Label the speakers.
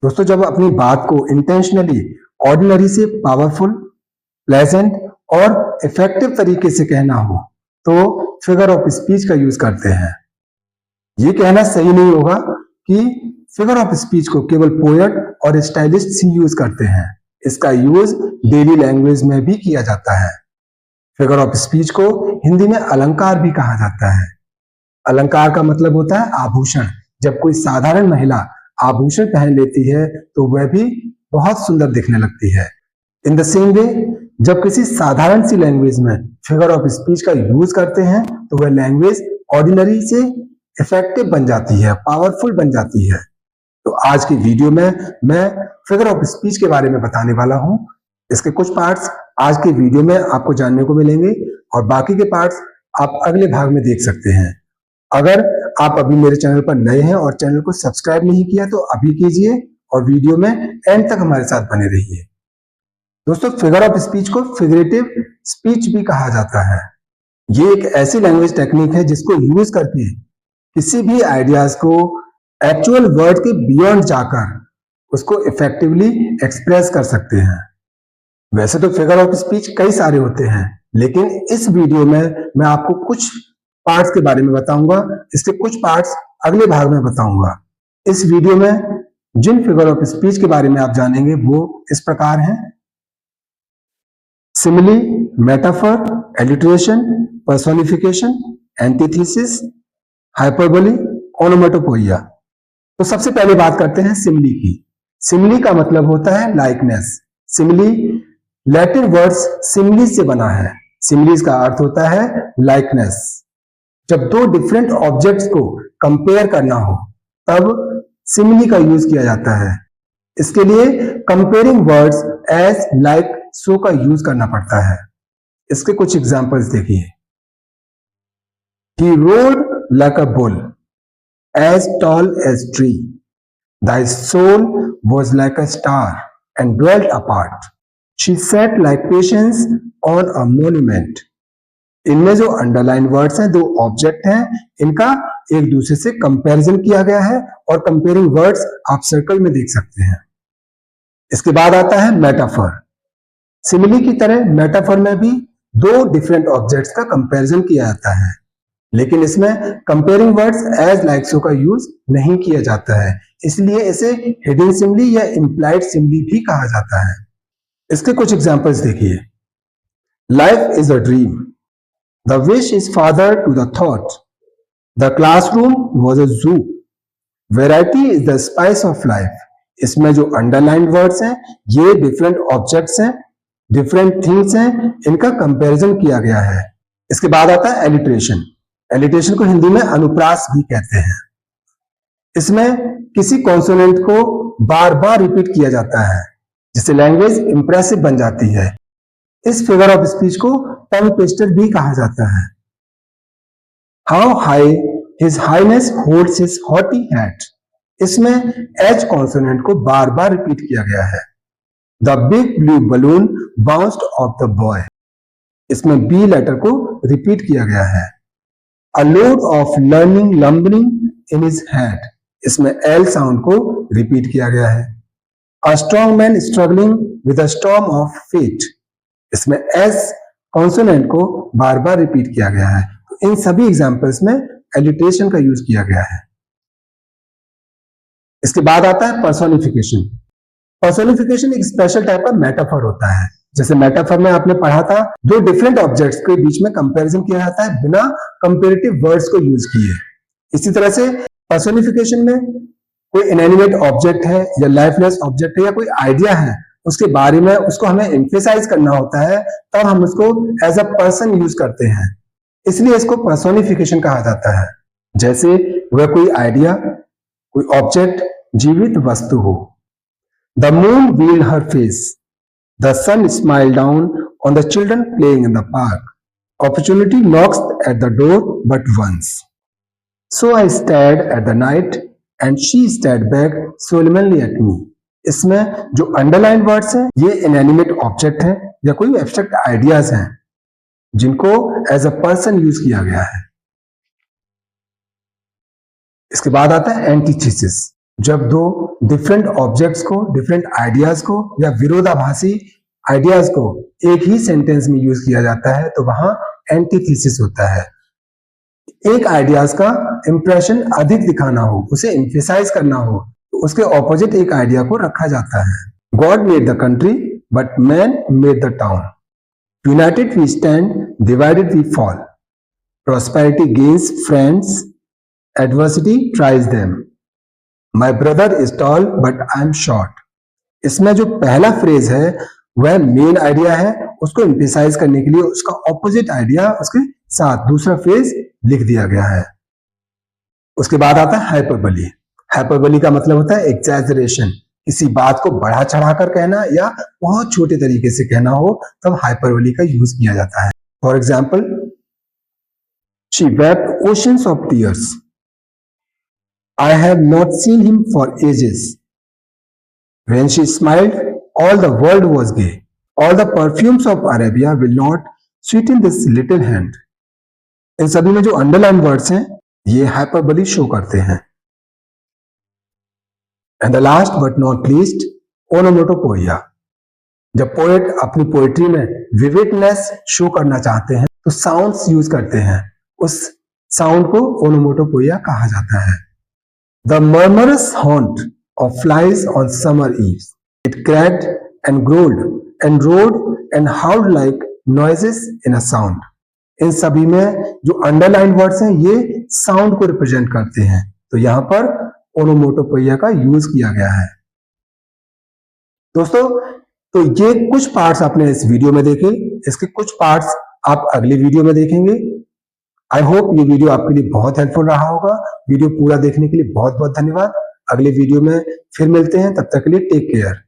Speaker 1: दोस्तों, जब अपनी बात को इंटेंशनली ऑर्डिनरी से पावरफुल, प्लेजेंट और इफेक्टिव तरीके से कहना हो तो फिगर ऑफ स्पीच का यूज करते हैं। ये कहना सही नहीं होगा कि फिगर ऑफ स्पीच को केवल पोएट और स्टाइलिस्ट ही यूज करते हैं। इसका यूज डेली लैंग्वेज में भी किया जाता है। फिगर ऑफ स्पीच को हिंदी में अलंकार भी कहा जाता है। अलंकार का मतलब होता है आभूषण। जब कोई साधारण महिला आभूषण पहन लेती है तो वह भी बहुत सुंदर दिखने लगती है। इन द सेम वे, जब किसी साधारण सी लैंग्वेज में फिगर ऑफ स्पीच का यूज करते हैं तो वह लैंग्वेज ऑर्डिनरी से इफेक्टिव बन जाती है, पावरफुल बन जाती है। तो आज की वीडियो में मैं फिगर ऑफ स्पीच के बारे में बताने वाला हूं। इसके कुछ पार्ट्स आज के वीडियो में आपको जानने को मिलेंगे और बाकी के पार्ट्स आप अगले भाग में देख सकते हैं। अगर आप अभी मेरे चैनल पर नए हैं और चैनल को सब्सक्राइब नहीं किया तो अभी कीजिए और वीडियो में एंड तक हमारे साथ बने रहिए। दोस्तों, फिगर ऑफ स्पीच को फिगरेटिव स्पीच भी कहा जाता है। ये एक ऐसी लैंग्वेज टेक्निक है जिसको यूज करके किसी भी आइडियाज को एक्चुअल वर्ड के बियॉन्ड जाकर उसको इफेक्टिवली एक्सप्रेस कर सकते हैं। वैसे तो फिगर ऑफ स्पीच कई सारे होते हैं, लेकिन इस वीडियो में मैं आपको कुछ पार्ट्स के बारे में बताऊंगा। इसके कुछ पार्ट्स अगले भाग में बताऊंगा। इस वीडियो में जिन फिगर ऑफ स्पीच के बारे में आप जानेंगे वो इस प्रकार हैं: simile, metaphor, alliteration, personification, antithesis, hyperbole, ओनोमेटोपोइया। तो सबसे पहले बात करते हैं सिमिली की। सिमिली का मतलब होता है likeness. Simile Latin words similes से बना है। सिमिलीज का अर्थ होता है लाइकनेस। जब दो डिफरेंट ऑब्जेक्ट्स को कंपेयर करना हो तब सिमिली का यूज किया जाता है। इसके लिए comparing words as, like, so का यूज करना पड़ता है। इसके कुछ एग्जांपल्स देखिए। He roared like a bull, as tall as tree. Thy soul was like a star and dwelt apart. She sat like patience on a monument. इनमें जो underline words हैं, दो ऑब्जेक्ट हैं, इनका एक दूसरे से कंपैरिजन किया गया है और कंपेयरिंग वर्ड्स आप सर्कल में देख सकते हैं। इसके बाद आता है मेटाफर। सिमिली की तरह मेटाफर में भी दो डिफरेंट ऑब्जेक्ट्स का कंपैरिजन किया जाता है, लेकिन इसमें comparing words as, like, so का यूज नहीं किया जाता है। इसलिए इसे हिडन सिमिली या इंप्लाइड सिमिली भी कहा जाता है। इसके कुछ एग्जांपल्स देखिए। Life is a dream, the wish is father to the thought, the classroom was a zoo, variety is the spice of life. इसमें जो अंडरलाइन वर्ड्स हैं ये डिफरेंट ऑब्जेक्ट्स हैं, डिफरेंट थिंग्स हैं, इनका कंपैरिजन किया गया है। इसके बाद आता है एलिट्रेशन। एलिट्रेशन को हिंदी में अनुप्रास भी कहते हैं। इसमें किसी कॉन्सोनेंट को बार बार रिपीट किया जाता है जिससे लैंग्वेज इंप्रेसिव बन जाती है। इस फिगर ऑफ स्पीच को टंग ट्विस्टर भी कहा जाता है। How high his highness holds his haughty hat. इसमें एच कॉन्सोनेंट को बार बार रिपीट किया गया है। The big blue balloon bounced off the boy. इसमें बी लेटर को रिपीट किया गया है। A load of learning lumbering in his head. इसमें L साउंड को रिपीट किया गया है। A strong man struggling with a storm of fate. इसमें S कॉन्सोनेंट को बार बार रिपीट किया गया है। तो इन सभी एग्जांपल्स में एलिट्रेशन का यूज किया गया है। इसके बाद आता है पर्सोनिफिकेशन। पर्सोनिफिकेशन एक स्पेशल टाइप का मेटाफर होता है। जैसे मेटाफर में आपने पढ़ा था, दो डिफरेंट ऑब्जेक्ट्स के बीच में कंपैरिजन किया जाता है बिना कंपैरेटिव वर्ड्स को यूज किए। इसी तरह से पर्सोनिफिकेशन में कोई इनएनिमेट ऑब्जेक्ट है या लाइफलेस ऑब्जेक्ट है या कोई आइडिया है, उसके बारे में उसको हमें एम्फेसाइज करना होता है, तब हम उसको एज अ पर्सन यूज करते हैं। इसलिए इसको पर्सोनिफिकेशन कहा जाता है। जैसे वह कोई आइडिया, कोई ऑब्जेक्ट जीवित वस्तु हो। The moon wheeled her face, the sun smiled down on the children playing in the park. Opportunity knocks at the door but once. So I stared at the night and she stared back solemnly at me. इसमें जो underline words हैं ये inanimate object हैं या कोई abstract ideas हैं जिनको as a person use किया गया है। इसके बाद आता है एंटीथेसिस। जब दो डिफरेंट ऑब्जेक्ट्स को, डिफरेंट आइडियाज को या विरोधाभासी आइडियाज को एक ही सेंटेंस में यूज किया जाता है तो वहां एंटीथीसिस होता है। एक आइडियाज का इंप्रेशन अधिक दिखाना हो, उसे एम्फेसाइज करना हो, तो उसके ऑपोजिट एक आइडिया को रखा जाता है। God made the country but man made the town. United we stand, divided we fall. Prosperity gains friends, adversity tries them. My brother is tall but I am short. इसमें जो पहला phrase है वह main idea है, उसको emphasise करने के लिए उसका ऑपोजिट आइडिया उसके साथ दूसरा फ्रेज लिख दिया गया है। उसके बाद आता है हाइपरबोली। हाइपरबोली का मतलब होता है एक्सैजरेशन, किसी बात को बढ़ा चढ़ाकर कहना या बहुत छोटे तरीके से कहना हो तब हाइपरबोली का यूज किया जाता है। For example, she wept oceans of tears. I have not seen him for ages. When she smiled, all the world was gay. All the perfumes of Arabia will not sweeten this little hand. इन सभी में जो underline words हैं ये hyperbole show करते हैं। And the last but not least, ओनोमेटोपोइया। जब poet अपनी poetry में विविडनेस शो करना चाहते हैं तो साउंड्स यूज करते हैं, उस साउंड को ओनोमेटोपोइया कहा जाता है। The murmurous haunt of flies on summer eves. It cracked and growled and roared and howled like noises in a sound. इन सभी में जो अंडरलाइन वर्ड्स हैं ये साउंड को रिप्रेजेंट करते हैं, तो यहां पर ओनोमेटोपोइया का यूज किया गया है। दोस्तों, तो ये कुछ पार्ट्स आपने इस वीडियो में देखे, इसके कुछ पार्ट्स आप अगली वीडियो में देखेंगे। आई होप ये वीडियो आपके लिए बहुत हेल्पफुल रहा होगा। वीडियो पूरा देखने के लिए बहुत बहुत धन्यवाद। अगले वीडियो में फिर मिलते हैं, तब तक के लिए टेक केयर।